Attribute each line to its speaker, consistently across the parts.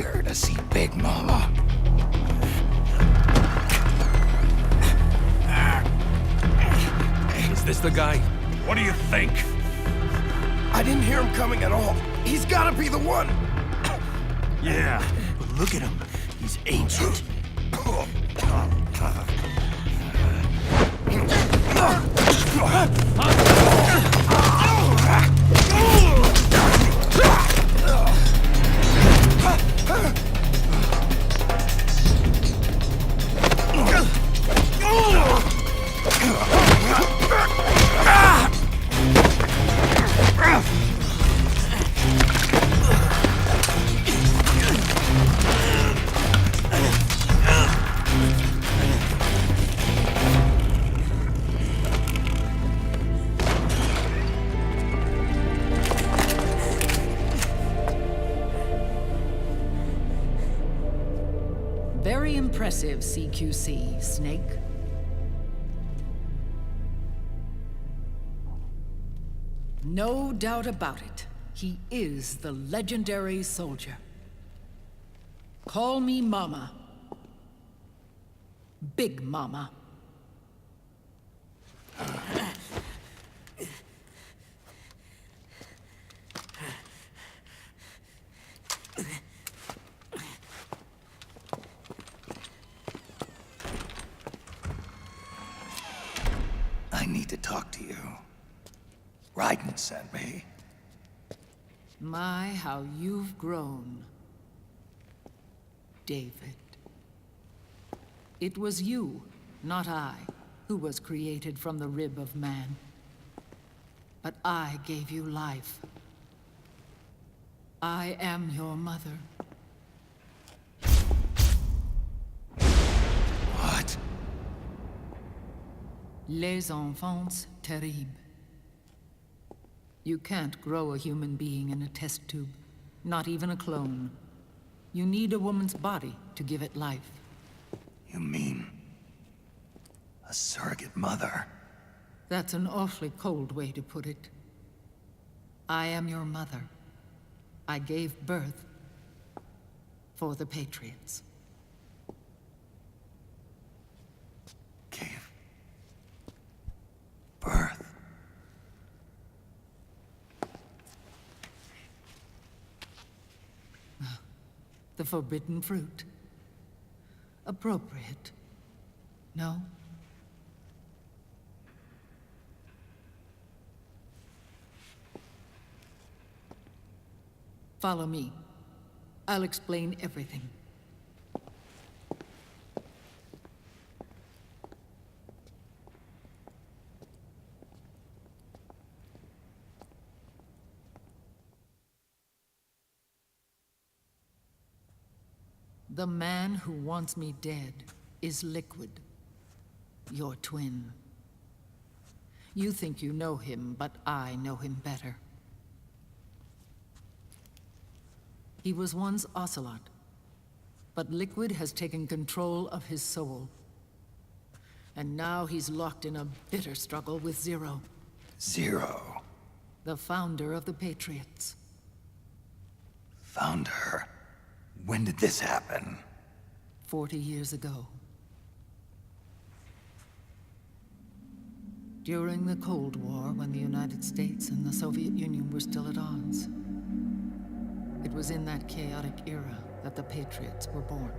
Speaker 1: here to see Big Mama.
Speaker 2: Is this the guy? What do you think?
Speaker 3: I didn't hear him coming at all. He's gotta be the one.
Speaker 4: Yeah, but look at him. He's ancient.
Speaker 5: Very impressive, CQC, Snake. No doubt about it. He is the legendary soldier. Call me Momma. Big Momma.
Speaker 1: I need to talk to you. Raiden sent me.
Speaker 5: My, how you've grown, David. It was you, not I, who was created from the rib of man. But I gave you life. I am your mother.
Speaker 1: What?
Speaker 5: Les enfants terribles. You can't grow a human being in a test tube, not even a clone. You need a woman's body to give it life.
Speaker 1: You mean... a surrogate mother?
Speaker 5: That's an awfully cold way to put it. I am your mother. I gave birth for the Patriots.
Speaker 1: Gave... birth?
Speaker 5: The forbidden fruit. Appropriate. No? Follow me. I'll explain everything. The man who wants me dead is Liquid, your twin. You think you know him, but I know him better. He was once Ocelot, but Liquid has taken control of his soul. And now he's locked in a bitter struggle with Zero,
Speaker 1: Zero.
Speaker 5: the founder of the Patriots.
Speaker 1: Found her. When did this happen?
Speaker 5: 40 years ago. During the Cold War, when the United States and the Soviet Union were still at odds. It was in that chaotic era that the Patriots were born.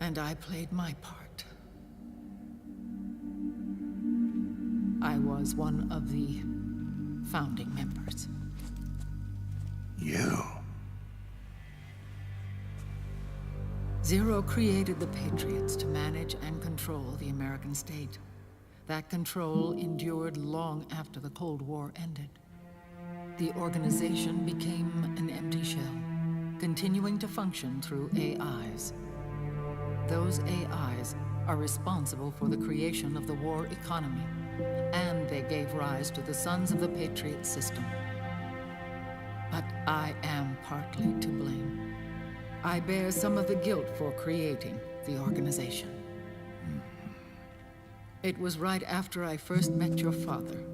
Speaker 5: And I played my part. I was one of the founding members.
Speaker 1: You?
Speaker 5: Zero created the Patriots to manage and control the American state. That control endured long after the Cold War ended. The organization became an empty shell, continuing to function through AIs. Those AIs are responsible for the creation of the war economy, and they gave rise to the Sons of the Patriot system. But I am partly to blame. I bear some of the guilt for creating the organization. It was right after I first met your father,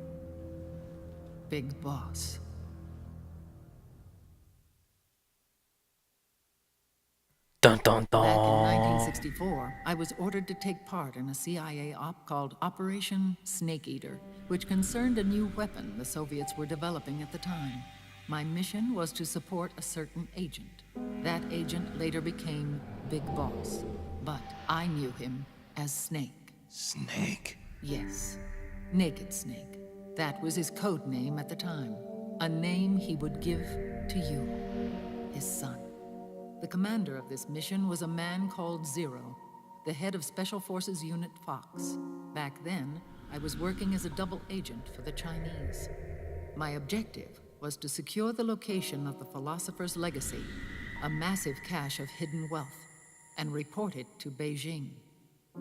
Speaker 5: Big Boss.
Speaker 6: Dun dun
Speaker 5: Back in
Speaker 6: dun.
Speaker 5: 1964, I was ordered to take part in a CIA op called Operation Snake Eater, which concerned a new weapon the Soviets were developing at the time. My mission was to support a certain agent. That agent later became Big Boss, but I knew him as Snake.
Speaker 1: Snake?
Speaker 5: Yes, Naked Snake. That was his code name at the time. A name he would give to you, his son. The commander of this mission was a man called Zero, the head of Special Forces Unit Fox. Back then, I was working as a double agent for the Chinese. My objective was to secure the location of the Philosopher's Legacy, a massive cache of hidden wealth, and report it to Beijing.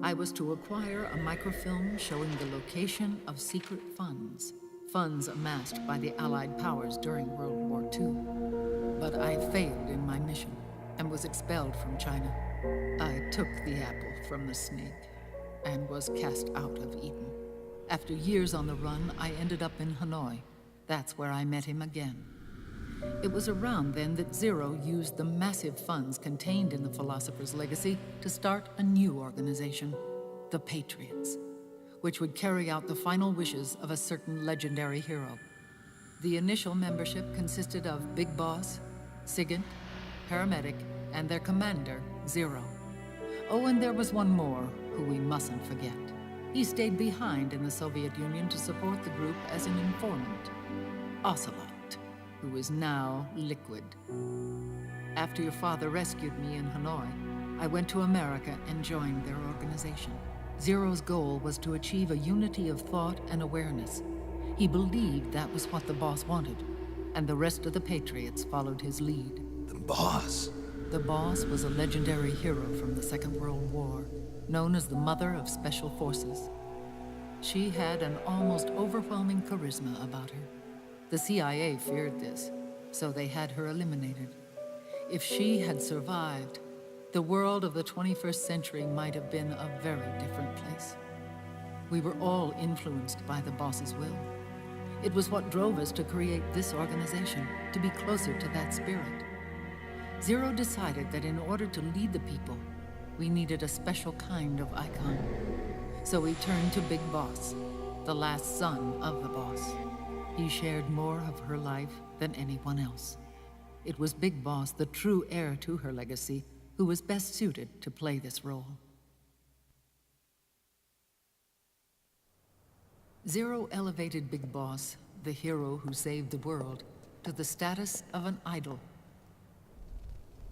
Speaker 5: I was to acquire a microfilm showing the location of secret funds, funds amassed by the Allied powers during World War II. But I failed in my mission and was expelled from China. I took the apple from the snake and was cast out of Eden. After years on the run, I ended up in Hanoi. That's where I met him again. It was around then that Zero used the massive funds contained in the Philosopher's Legacy to start a new organization, the Patriots, which would carry out the final wishes of a certain legendary hero. The initial membership consisted of Big Boss, Sigint, Paramedic, and their commander, Zero. Oh, and there was one more who we mustn't forget. He stayed behind in the Soviet Union to support the group as an informant, Ocelot, who is now Liquid. After your father rescued me in Hanoi, I went to America and joined their organization. Zero's goal was to achieve a unity of thought and awareness. He believed that was what the boss wanted, and the rest of the Patriots followed his lead.
Speaker 1: The boss?
Speaker 5: The boss was a legendary hero from the Second World War, known as the Mother of Special Forces. She had an almost overwhelming charisma about her. The CIA feared this, so they had her eliminated. If she had survived, the world of the 21st century might have been a very different place. We were all influenced by the boss's will. It was what drove us to create this organization, to be closer to that spirit. Zero decided that in order to lead the people, we needed a special kind of icon. So we turned to Big Boss, the last son of the boss. He shared more of her life than anyone else. It was Big Boss, the true heir to her legacy, who was best suited to play this role. Zero elevated Big Boss, the hero who saved the world, to the status of an idol.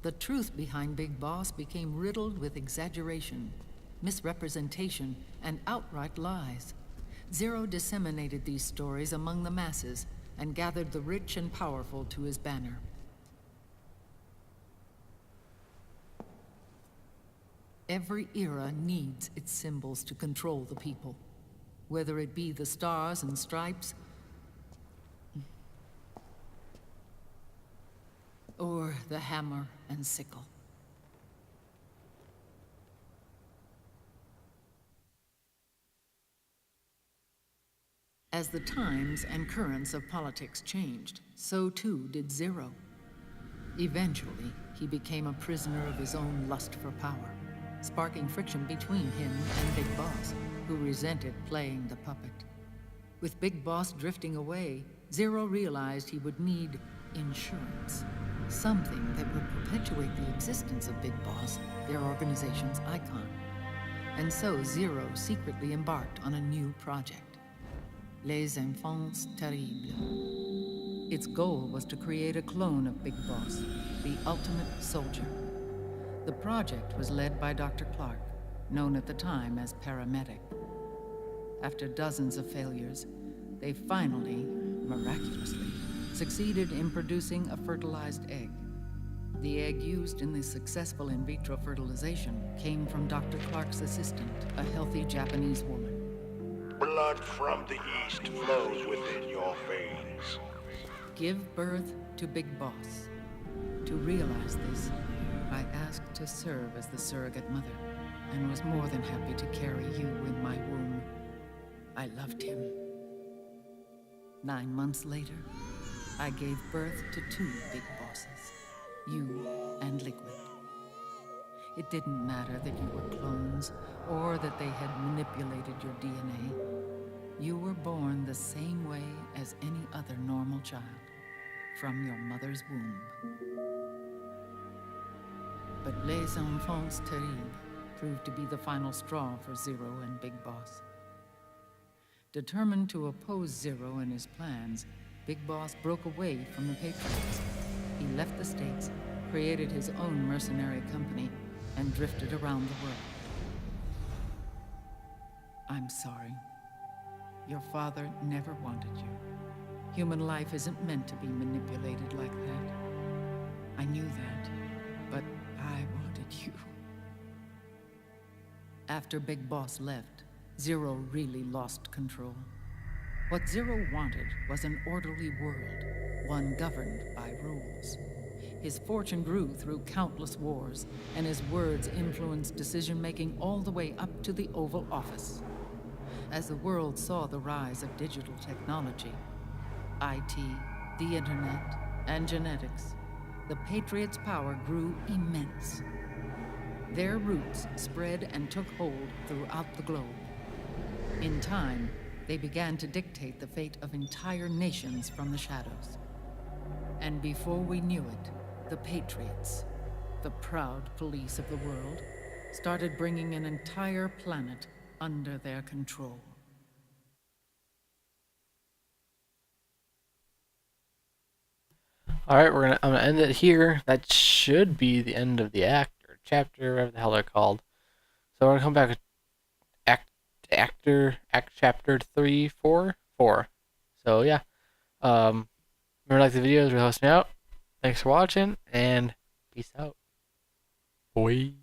Speaker 5: The truth behind Big Boss became riddled with exaggeration, misrepresentation, and outright lies. Zero disseminated these stories among the masses and gathered the rich and powerful to his banner. Every era needs its symbols to control the people, whether it be the stars and stripes or the hammer and sickle. As the times and currents of politics changed, so too did Zero. Eventually, he became a prisoner of his own lust for power, sparking friction between him and Big Boss, who resented playing the puppet. With Big Boss drifting away, Zero realized he would need insurance. Something that would perpetuate the existence of Big Boss, their organization's icon. And so Zero secretly embarked on a new project, Les Enfants Terribles. Its goal was to create a clone of Big Boss, the ultimate soldier. The project was led by Dr. Clark, known at the time as Paramedic. After dozens of failures, they finally, miraculously, succeeded in producing a fertilized egg. The egg used in the successful in vitro fertilization came from Dr. Clark's assistant, a healthy Japanese woman.
Speaker 7: Blood from the east flows within your veins.
Speaker 5: Give birth to Big Boss. To realize this, I asked to serve as the surrogate mother, and was more than happy to carry you in my womb. I loved him. 9 months later, I gave birth to 2 Big Bosses, you and Liquid. It didn't matter that you were clones or that they had manipulated your DNA. You were born the same way as any other normal child, from your mother's womb. But Les Enfants Terribles proved to be the final straw for Zero and Big Boss. Determined to oppose Zero and his plans, Big Boss broke away from the Patriots. He left the States, created his own mercenary company, and drifted around the world. I'm sorry. Your father never wanted you. Human life isn't meant to be manipulated like that. I knew that, but I wanted you. After Big Boss left, Zero really lost control. What Zero wanted was an orderly world, one governed by rules. His fortune grew through countless wars, and his words influenced decision-making all the way up to the Oval Office. As the world saw the rise of digital technology, IT, the internet, and genetics, the Patriots' power grew immense. Their roots spread and took hold throughout the globe. In time, they began to dictate the fate of entire nations from the shadows. And before we knew it, the Patriots, the proud police of the world, started bringing an entire planet under their control.
Speaker 6: All right, I'm gonna end it here. That should be the end of the act or chapter, whatever the hell they're called. So we're gonna come back with act chapter 3, 4, 4. So yeah, remember to like the videos, or host me out. Thanks for watching, and peace out. Boy.